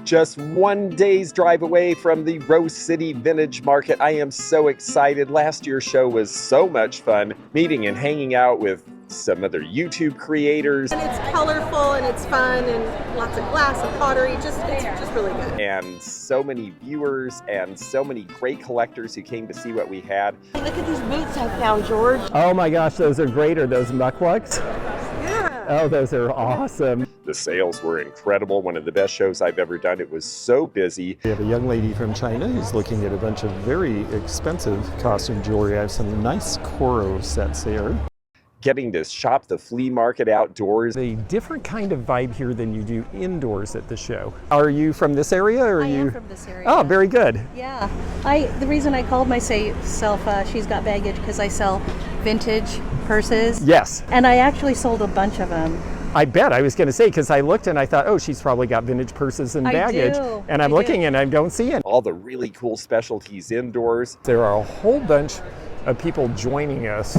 just 1 day's drive away from the Rose City Vintage Market. I am so excited. Last year's show was so much fun, meeting and hanging out with some other YouTube creators. And it's colorful and it's fun and lots of glass and pottery, it's just really good. And so many viewers and so many great collectors who came to see what we had. Look at these boots I found, George. Oh my gosh, those are great. Are those mucklucks? Yeah. Oh, those are awesome. The sales were incredible. One of the best shows I've ever done. It was so busy. We have a young lady from China who's looking at a bunch of very expensive costume jewelry. I have some nice Koro sets here. Getting to shop the flea market outdoors. A different kind of vibe here than you do indoors at the show. Are you from this area? Or I you? am from this area. Oh, very good. Yeah. The reason I called myself She's Got Baggage because I sell vintage purses. Yes. And I actually sold a bunch of them. I bet. I was going to say, because I looked and I thought, oh, she's probably got vintage purses and baggage. And I'm looking and I don't see it. All the really cool specialties indoors. There are a whole bunch of people joining us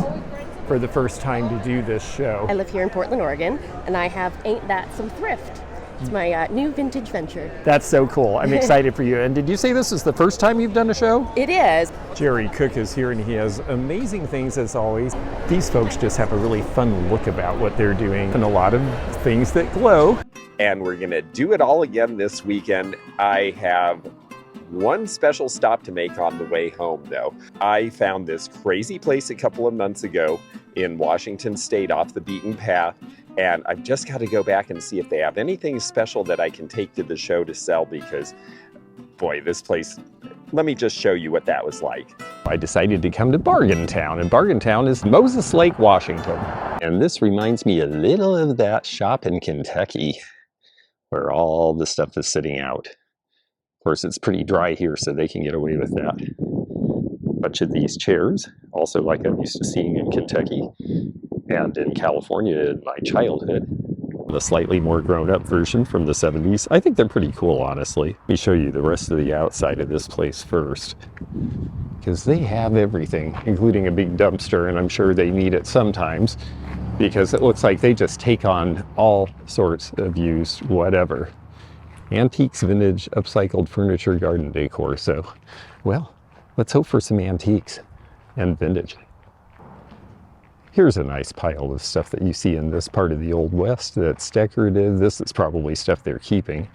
for the first time to do this show. I live here in Portland, Oregon, and I have Ain't That Some Thrift. It's my new vintage venture. That's so cool. I'm excited for you. And did you say this is the first time you've done a show? It is. Jerry Cook is here and he has amazing things as always. These folks just have a really fun look about what they're doing and a lot of things that glow. And we're gonna do it all again this weekend. I have one special stop to make on the way home though. I found this crazy place a couple of months ago in Washington State off the beaten path. And I've just got to go back and see if they have anything special that I can take to the show to sell because, boy, this place, let me just show you what that was like. I decided to come to Bargain Town, and Bargain Town is Moses Lake, Washington. And this reminds me a little of that shop in Kentucky where all the stuff is sitting out. Of course, it's pretty dry here, so they can get away with that. A bunch of these chairs, also like I'm used to seeing in Kentucky and in California in my childhood. The slightly more grown-up version from the 70s. I think they're pretty cool, honestly. Let me show you the rest of the outside of this place first, because they have everything, including a big dumpster, and I'm sure they need it sometimes, because it looks like they just take on all sorts of used whatever. Antiques, vintage, upcycled furniture, garden decor. So, well, let's hope for some antiques and vintage. Here's a nice pile of stuff that you see in this part of the Old West that's decorative. This is probably stuff they're keeping,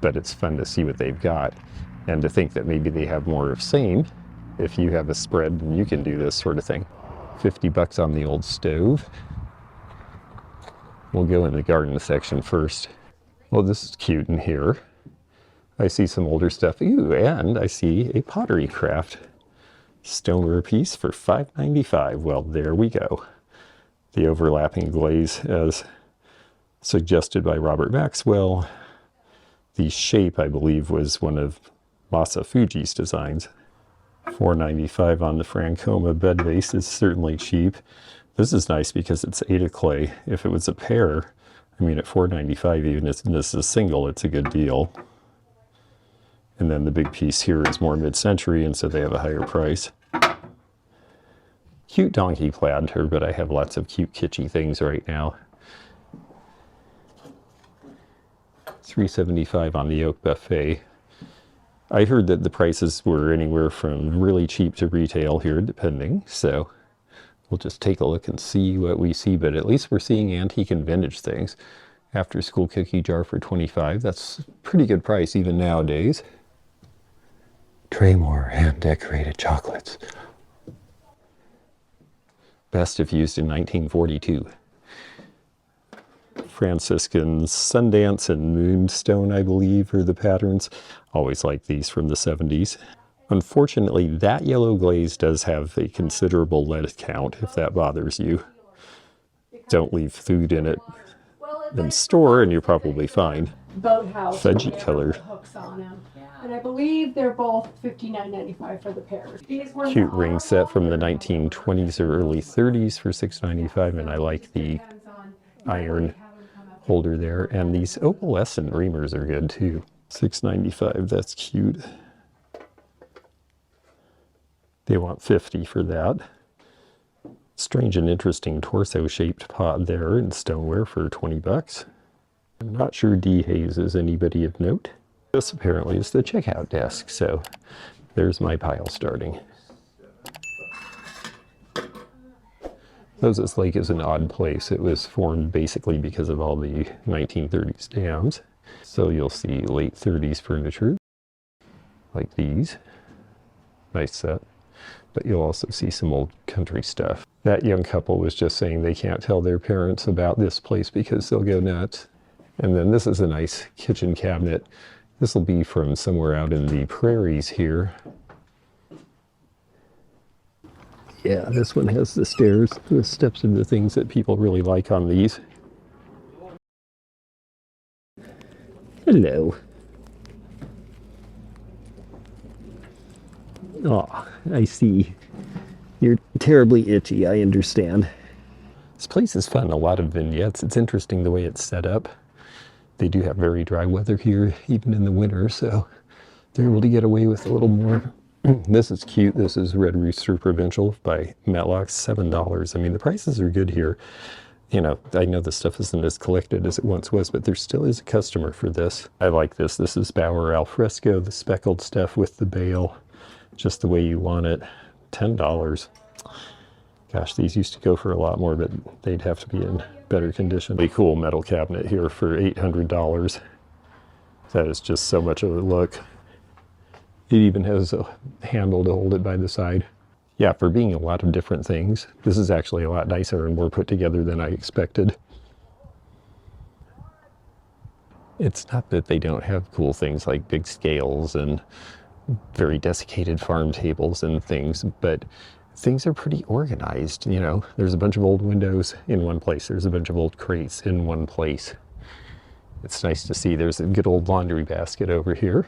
but it's fun to see what they've got and to think that maybe they have more of same. If you have a spread, then you can do this sort of thing. 50 bucks on the old stove. We'll go in the garden section first. Well, this is cute in here. I see some older stuff. Ooh, and I see a pottery craft stoneware piece for $5.95. Well, there we go. The overlapping glaze as suggested by Robert Maxwell. The shape, I believe, was one of Masa Fuji's designs. $4.95 on the Francoma bed vase is certainly cheap. This is nice because it's Ada clay. If it was a pair, I mean at $4.95 even if this is single, it's a good deal. And then the big piece here is more mid-century, and so they have a higher price. Cute donkey planter, but I have lots of cute kitschy things right now. $3.75 on the Oak Buffet. I heard that the prices were anywhere from really cheap to retail here, depending, so we'll just take a look and see what we see, but at least we're seeing antique and vintage things. After school cookie jar for $25, that's a pretty good price even nowadays. Traymore hand-decorated chocolates. Best if used in 1942. Franciscan Sundance and Moonstone, I believe, are the patterns. Always like these from the 70s. Unfortunately, that yellow glaze does have a considerable lead count, if that bothers you. Don't leave food in it in store and you're probably fine. Boathouse. Fudgy color. Hooks on them. And I believe they're both $59.95 for the pairs. Cute ring set from the 1920s or early 30s for $6.95, and I like the iron holder there. And these opalescent reamers are good too. $6.95, that's cute. They want $50 for that. Strange and interesting torso-shaped pot there in stoneware for $20. I'm not sure D. Hayes is anybody of note. This apparently is the checkout desk, so there's my pile starting. Moses Lake is an odd place. It was formed basically because of all the 1930s dams. So you'll see late 30s furniture, like these. Nice set. But you'll also see some old country stuff. That young couple was just saying they can't tell their parents about this place because they'll go nuts. And then this is a nice kitchen cabinet. This will be from somewhere out in the prairies here. Yeah, this one has the stairs. The steps are the things that people really like on these. Hello. Oh, I see. You're terribly itchy, I understand. This place is fun, a lot of vignettes. It's interesting the way it's set up. They do have very dry weather here, even in the winter, so they're able to get away with a little more. This is cute. This is Red Rooster Provincial by Matlock, $7. I mean, the prices are good here. You know, I know this stuff isn't as collected as it once was, but there still is a customer for this. I like this. This is Bauer Alfresco, the speckled stuff with the bale, just the way you want it. $10. Gosh, these used to go for a lot more, but they'd have to be in better condition. A cool metal cabinet here for $800. That is just so much of a look. It even has a handle to hold it by the side. Yeah, for being a lot of different things, this is actually a lot nicer and more put together than I expected. It's not that they don't have cool things like big scales and very desiccated farm tables and things, but things are pretty organized. You know, there's a bunch of old windows in one place. There's a bunch of old crates in one place. It's nice to see. There's a good old laundry basket over here.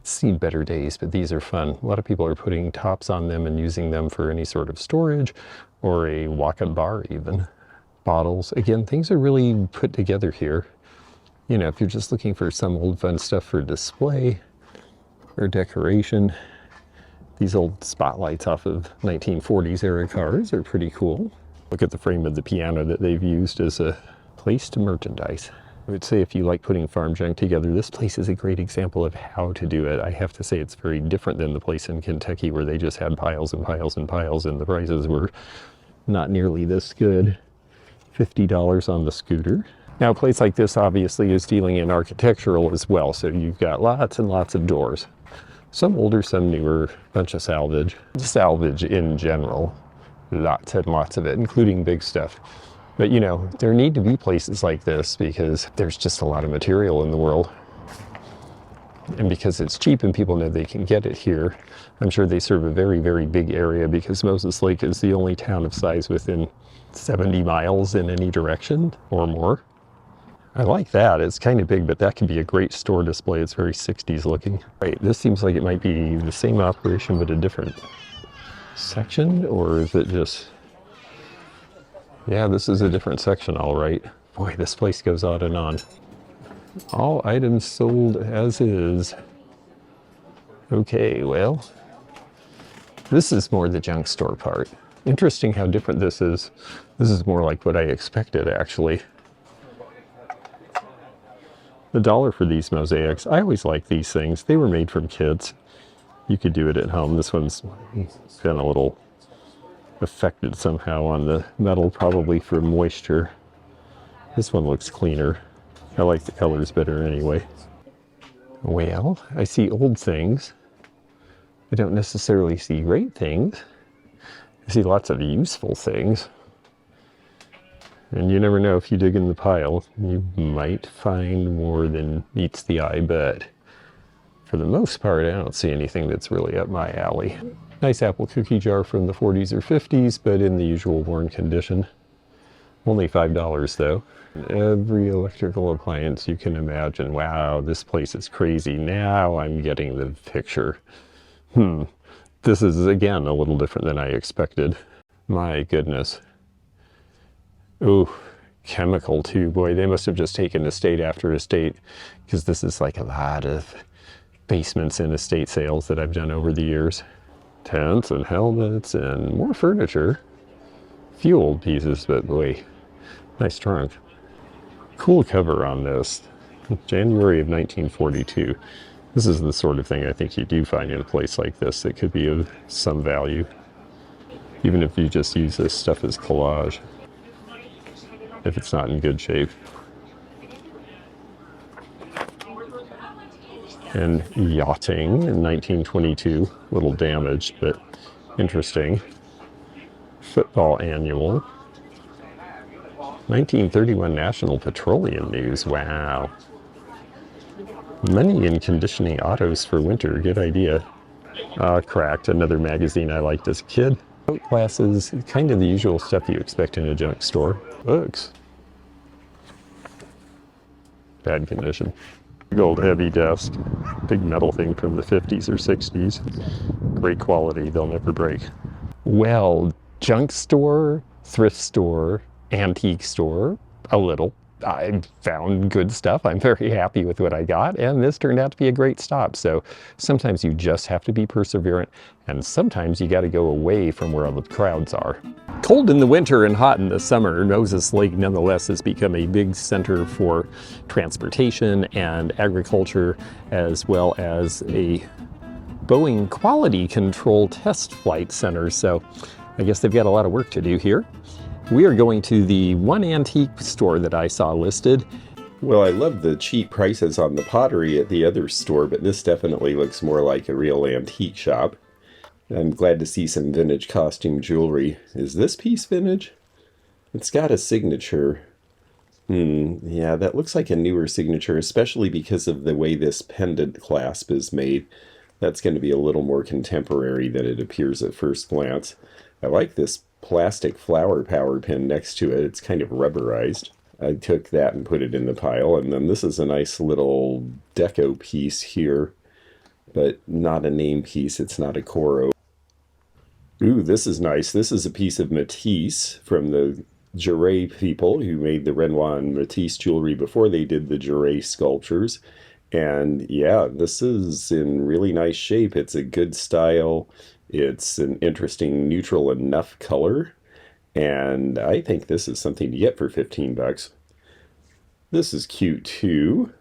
Seen better days, but these are fun. A lot of people are putting tops on them and using them for any sort of storage or a walk-up bar even. Bottles. Again, things are really put together here. You know, if you're just looking for some old fun stuff for display or decoration, these old spotlights off of 1940s era cars are pretty cool. Look at the frame of the piano that they've used as a place to merchandise. I would say if you like putting farm junk together, this place is a great example of how to do it. I have to say it's very different than the place in Kentucky where they just had piles and piles and piles and the prices were not nearly this good. $50 on the scooter. Now a place like this obviously is dealing in architectural as well, so you've got lots and lots of doors. Some older, some newer, bunch of salvage. Salvage in general, lots and lots of it, including big stuff. But you know, there need to be places like this because there's just a lot of material in the world. And because it's cheap and people know they can get it here, I'm sure they serve a very, very big area because Moses Lake is the only town of size within 70 miles in any direction or more. I like that. It's kind of big, but that could be a great store display. It's very 60s looking. Right, this seems like it might be the same operation but a different section, or is it just... Yeah, this is a different section, all right. Boy, this place goes on and on. All items sold as is. Okay, well, this is more the junk store part. Interesting how different this is. This is more like what I expected, actually. $1 for these mosaics. I always like these things. They were made from kids. You could do it at home. This one's been a little affected somehow on the metal, probably from moisture. This one looks cleaner. I like the colors better anyway. Well, I see old things. I don't necessarily see great things. I see lots of useful things. And you never know, if you dig in the pile, you might find more than meets the eye, but for the most part, I don't see anything that's really up my alley. Nice apple cookie jar from the 40s or 50s, but in the usual worn condition. Only $5 though. Every electrical appliance you can imagine. Wow, this place is crazy. Now I'm getting the picture. This is, again, a little different than I expected. My goodness. Ooh, chemical too. Boy, they must have just taken estate after estate, because this is like a lot of basements in estate sales that I've done over the years. Tents and helmets and more furniture. Few old pieces, but boy, nice trunk. Cool cover on this. January of 1942. This is the sort of thing I think you do find in a place like this that could be of some value, even if you just use this stuff as collage, if it's not in good shape. And yachting in 1922, a little damaged, but interesting. Football annual. 1931 National Petroleum News, wow. Money in conditioning autos for winter, good idea. Cracked, another magazine I liked as a kid. Coat glasses, kind of the usual stuff you expect in a junk store. Books. Bad condition. Big old heavy desk. Big metal thing from the 50s or 60s. Great quality, they'll never break. Well, junk store, thrift store, antique store, a little. I found good stuff. I'm very happy with what I got, and this turned out to be a great stop. So sometimes you just have to be perseverant, and sometimes you got to go away from where all the crowds are. Cold in the winter and hot in the summer, Moses Lake nonetheless has become a big center for transportation and agriculture, as well as a Boeing quality control test flight center. So I guess they've got a lot of work to do here. We are going to the one antique store that I saw listed. Well, I love the cheap prices on the pottery at the other store, but this definitely looks more like a real antique shop. I'm glad to see some vintage costume jewelry. Is this piece vintage? It's got a signature. Yeah, that looks like a newer signature, especially because of the way this pendant clasp is made. That's going to be a little more contemporary than it appears at first glance. I like this plastic flower power pin next to it. It's kind of rubberized. I took that and put it in the pile. And then this is a nice little deco piece here, but not a name piece. It's not a Coro. Ooh, this is nice. This is a piece of Matisse from the Jarret people who made the Renoir and Matisse jewelry before they did the Jarret sculptures. And yeah, this is in really nice shape. It's a good style. It's an interesting neutral enough color. And I think this is something to get for 15 bucks. This is cute too.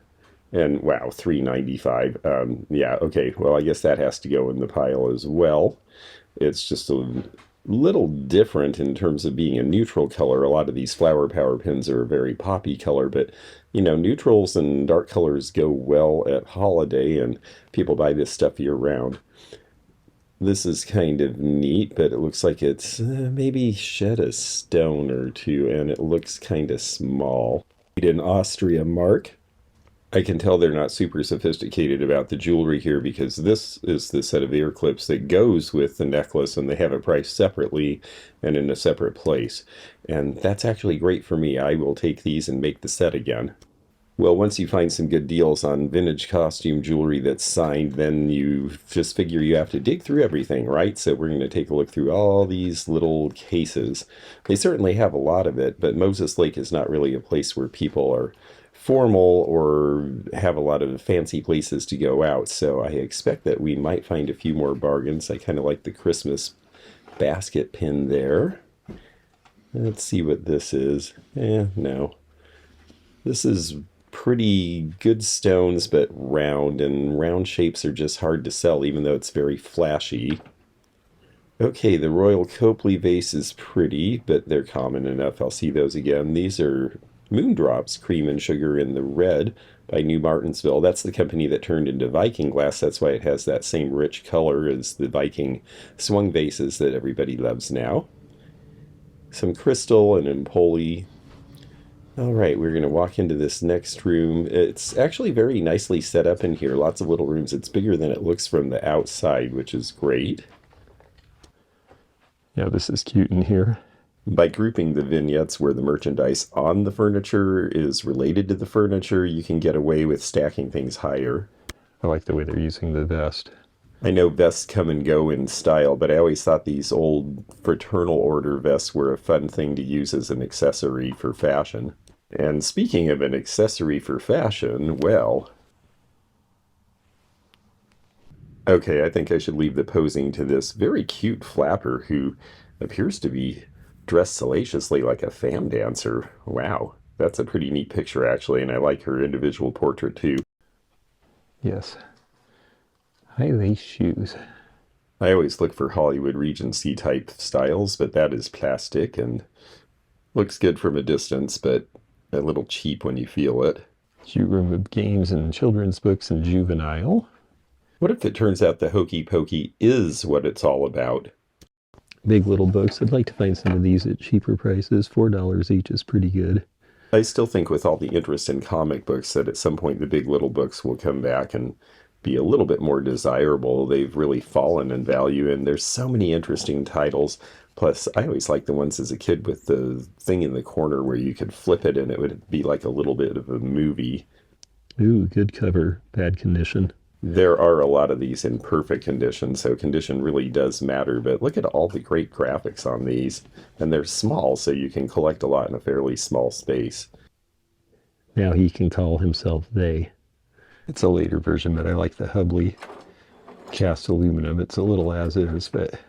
And wow, $3.95. Yeah, okay. Well, I guess that has to go in the pile as well. It's just a little different in terms of being a neutral color. A lot of these flower power pins are a very poppy color, but you know, neutrals and dark colors go well at holiday, and people buy this stuff year round. This is kind of neat, but it looks like it's maybe shed a stone or two, and it looks kind of small. Made in Austria, mark. I can tell they're not super sophisticated about the jewelry here, because this is the set of ear clips that goes with the necklace, and they have it priced separately and in a separate place. And that's actually great for me. I will take these and make the set again. Well, once you find some good deals on vintage costume jewelry that's signed, then you just figure you have to dig through everything, right? So we're going to take a look through all these little cases. They certainly have a lot of it, but Moses Lake is not really a place where people are formal or have a lot of fancy places to go out. So I expect that we might find a few more bargains. I kind of like the Christmas basket pin there. Let's see what this is. No. This is pretty good stones, but round, and round shapes are just hard to sell, even though it's very flashy. Okay, the Royal Copley vase is pretty, but they're common enough. I'll see those again. These are Moondrops, cream and sugar in the red, by New Martinsville. That's the company that turned into Viking glass. That's why it has that same rich color as the Viking swung vases that everybody loves now. Some crystal and Empoli. All right, we're going to walk into this next room. It's actually very nicely set up in here. Lots of little rooms. It's bigger than it looks from the outside, which is great. Yeah, this is cute in here. By grouping the vignettes where the merchandise on the furniture is related to the furniture, you can get away with stacking things higher. I like the way they're using the vest. I know vests come and go in style, but I always thought these old fraternal order vests were a fun thing to use as an accessory for fashion. And speaking of an accessory for fashion, well... Okay, I think I should leave the posing to this very cute flapper who appears to be dressed salaciously like a fam dancer. Wow. That's a pretty neat picture, actually, and I like her individual portrait, too. Yes. High lace shoes. I always look for Hollywood Regency type styles, but that is plastic and looks good from a distance, but a little cheap when you feel it. Cute room of games and children's books and juvenile. What if it turns out the Hokey Pokey is what it's all about? Big Little books. I'd like to find some of these at cheaper prices. $4 each is pretty good. I still think with all the interest in comic books that at some point the Big Little books will come back and be a little bit more desirable. They've really fallen in value, and there's so many interesting titles. Plus, I always liked the ones as a kid with the thing in the corner where you could flip it and it would be like a little bit of a movie. Ooh, good cover. Bad condition. There are a lot of these in perfect condition, so condition really does matter, but look at all the great graphics on these. And they're small, so you can collect a lot in a fairly small space. Now he can call himself they. It's a later version, but I like the Hubley cast aluminum. It's a little as is, but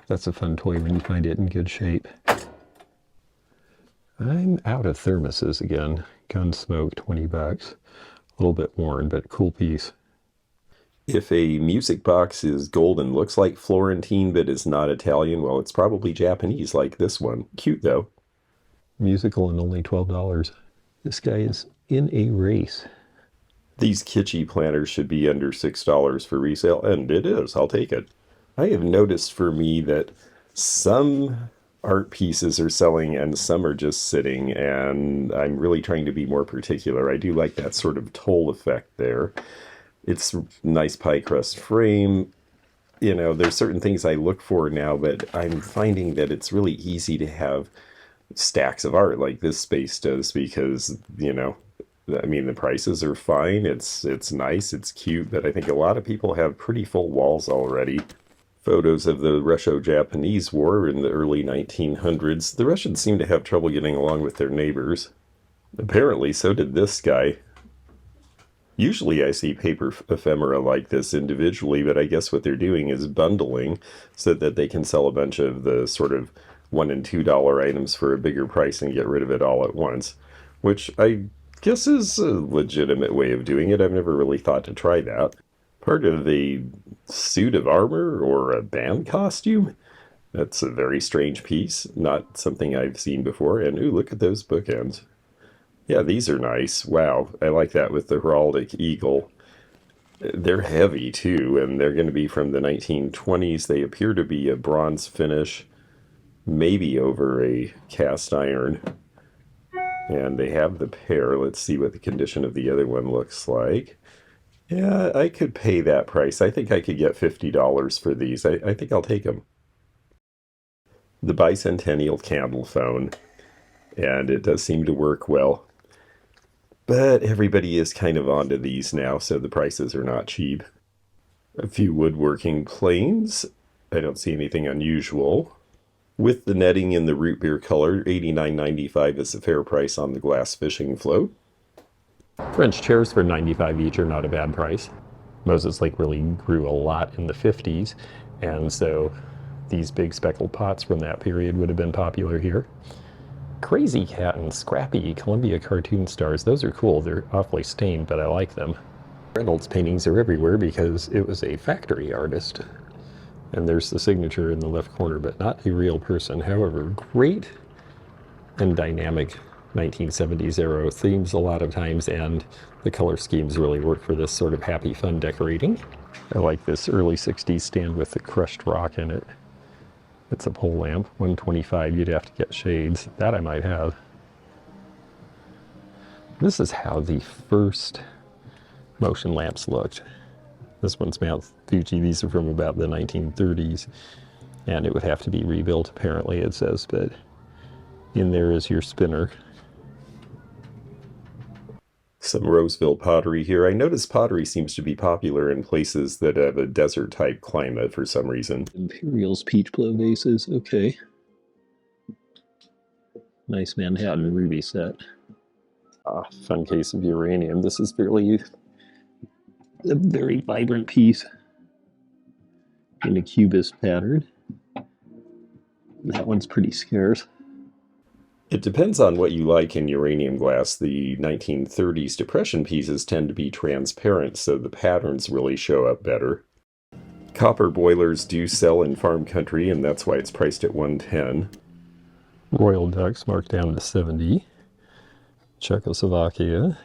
that's a fun toy when you find it in good shape. I'm out of thermoses again. Gunsmoke, $20. A little bit worn, but cool piece. If a music box is gold and looks like Florentine but is not Italian, well, it's probably Japanese like this one. Cute, though. Musical and only $12. This guy is in a race. These kitschy planters should be under $6 for resale, and it is. I'll take it. I have noticed for me that some art pieces are selling and some are just sitting, and I'm really trying to be more particular. I do like that sort of toll effect there. It's nice pie crust frame. You know, there's certain things I look for now, but I'm finding that it's really easy to have stacks of art like this space does because, you know, I mean, the prices are fine. It's nice, it's cute, but I think a lot of people have pretty full walls already. Photos of the Russo-Japanese War in the early 1900s. The Russians seem to have trouble getting along with their neighbors. Apparently, so did this guy. Usually I see paper ephemera like this individually, but I guess what they're doing is bundling so that they can sell a bunch of the sort of $1 and $2 items for a bigger price and get rid of it all at once, which I guess is a legitimate way of doing it. I've never really thought to try that. Part of a suit of armor or a band costume? That's a very strange piece, not something I've seen before. And ooh, look at those bookends. Yeah, these are nice. Wow, I like that with the heraldic eagle. They're heavy too, and they're going to be from the 1920s. They appear to be a bronze finish, maybe over a cast iron. And they have the pair. Let's see what the condition of the other one looks like. Yeah, I could pay that price. I think I could get $50 for these. I think I'll take them. The bicentennial candle phone. And it does seem to work well. But everybody is kind of onto these now, so the prices are not cheap. A few woodworking planes. I don't see anything unusual. With the netting in the root beer color, $89.95 is a fair price on the glass fishing float. French chairs for $95 each are not a bad price. Moses Lake really grew a lot in the 50s, and so these big speckled pots from that period would have been popular here. Crazy Cat and Scrappy Columbia cartoon stars, those are cool. They're awfully stained, but I like them. Reynolds paintings are everywhere because it was a factory artist. And there's the signature in the left corner, but not a real person. However, great and dynamic 1970s era themes a lot of times, and the color schemes really work for this sort of happy, fun decorating. I like this early 60s stand with the crushed rock in it. It's a pole lamp, $125. You'd have to get shades. That I might have. This is how the first motion lamps looked. This one's Mount Fuji. These are from about the 1930s, and it would have to be rebuilt, apparently, it says, but in there is your spinner. Some Roseville pottery here. I notice pottery seems to be popular in places that have a desert-type climate for some reason. Imperial's peach blow vases, okay. Nice Manhattan ruby set. Fun case of uranium. This is fairly A very vibrant piece in a cubist pattern. That one's pretty scarce. It depends on what you like in uranium glass. The 1930s depression pieces tend to be transparent, so the patterns really show up better. Copper boilers do sell in farm country, and that's why it's priced at $110. Royal ducks marked down to 70. Czechoslovakia,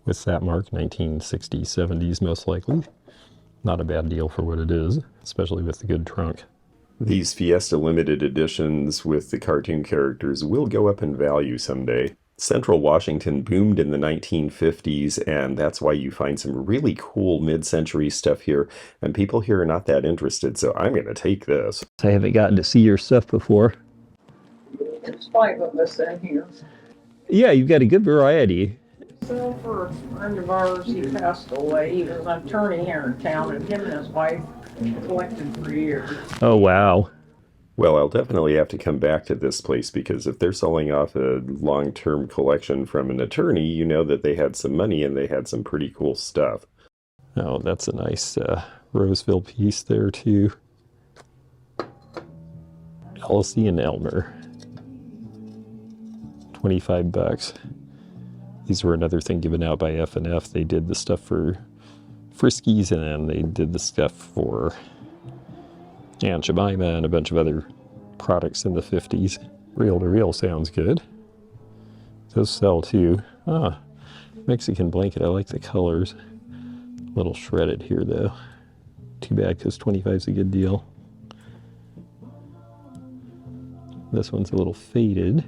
with that mark, 1960s, 70s most likely. Not a bad deal for what it is, especially with the good trunk. These Fiesta limited editions with the cartoon characters will go up in value someday. Central Washington boomed in the 1950s, and that's why you find some really cool mid-century stuff here, and people here are not that interested, so I'm going to take this. I haven't gotten to see your stuff before. There's 5 of us in here. Yeah, you've got a good variety. So for a friend of ours, he passed away. He was an attorney here in town, and him and his wife collected for years. Oh, wow. Well, I'll definitely have to come back to this place, because if they're selling off a long-term collection from an attorney, you know that they had some money and they had some pretty cool stuff. Oh, that's a nice Roseville piece there, too. Elsie and Elmer. $25. These were another thing given out by F&F. They did the stuff for Friskies, and then they did the stuff for Aunt Jemima and a bunch of other products in the 50s. Reel-to-reel sounds good. Those sell too. Ah, Mexican blanket. I like the colors. A little shredded here though. Too bad, because 25 is a good deal. This one's a little faded.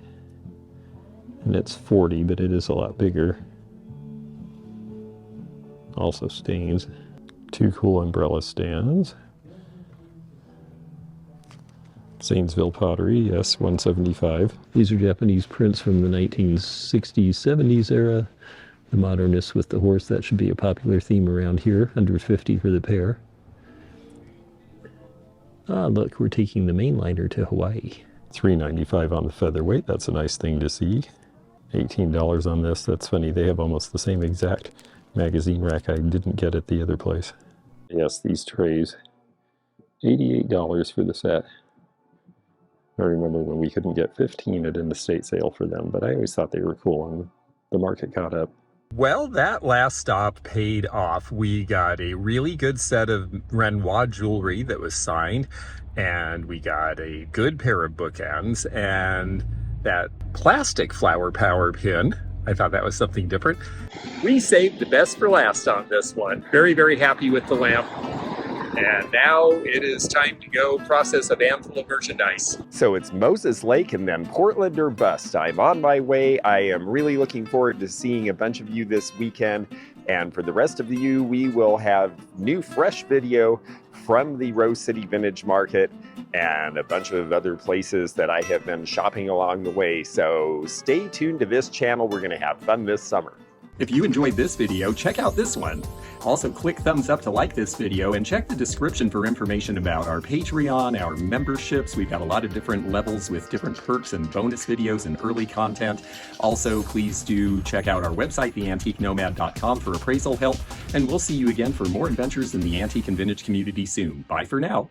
And it's 40, but it is a lot bigger. Also stains. 2 cool umbrella stands. Zanesville pottery, yes, $175. These are Japanese prints from the 1960s, 70s era. The modernists with the horse, that should be a popular theme around here. $150 for the pair. Ah, look, we're taking the mainliner to Hawaii. $395 on the featherweight, that's a nice thing to see. $18 on this, that's funny, they have almost the same exact magazine rack I didn't get at the other place. Yes, these trays, $88 for the set. I remember when we couldn't get 15 at an estate sale for them, but I always thought they were cool and the market caught up. Well, that last stop paid off. We got a really good set of Renoir jewelry that was signed, and we got a good pair of bookends, and that plastic flower power pin. I thought that was something different. We saved the best for last on this one. Very, very happy with the lamp. And now it is time to go process a van full of merchandise. So it's Moses Lake and then Portland or bust. I'm on my way. I am really looking forward to seeing a bunch of you this weekend. And for the rest of you, we will have new fresh video from the Rose City Vintage Market and a bunch of other places that I have been shopping along the way. So stay tuned to this channel. We're going to have fun this summer. If you enjoyed this video, check out this one. Also, click thumbs up to like this video and check the description for information about our Patreon, our memberships. We've got a lot of different levels with different perks and bonus videos and early content. Also, please do check out our website, theantiquenomad.com, for appraisal help. And we'll see you again for more adventures in the antique and vintage community soon. Bye for now.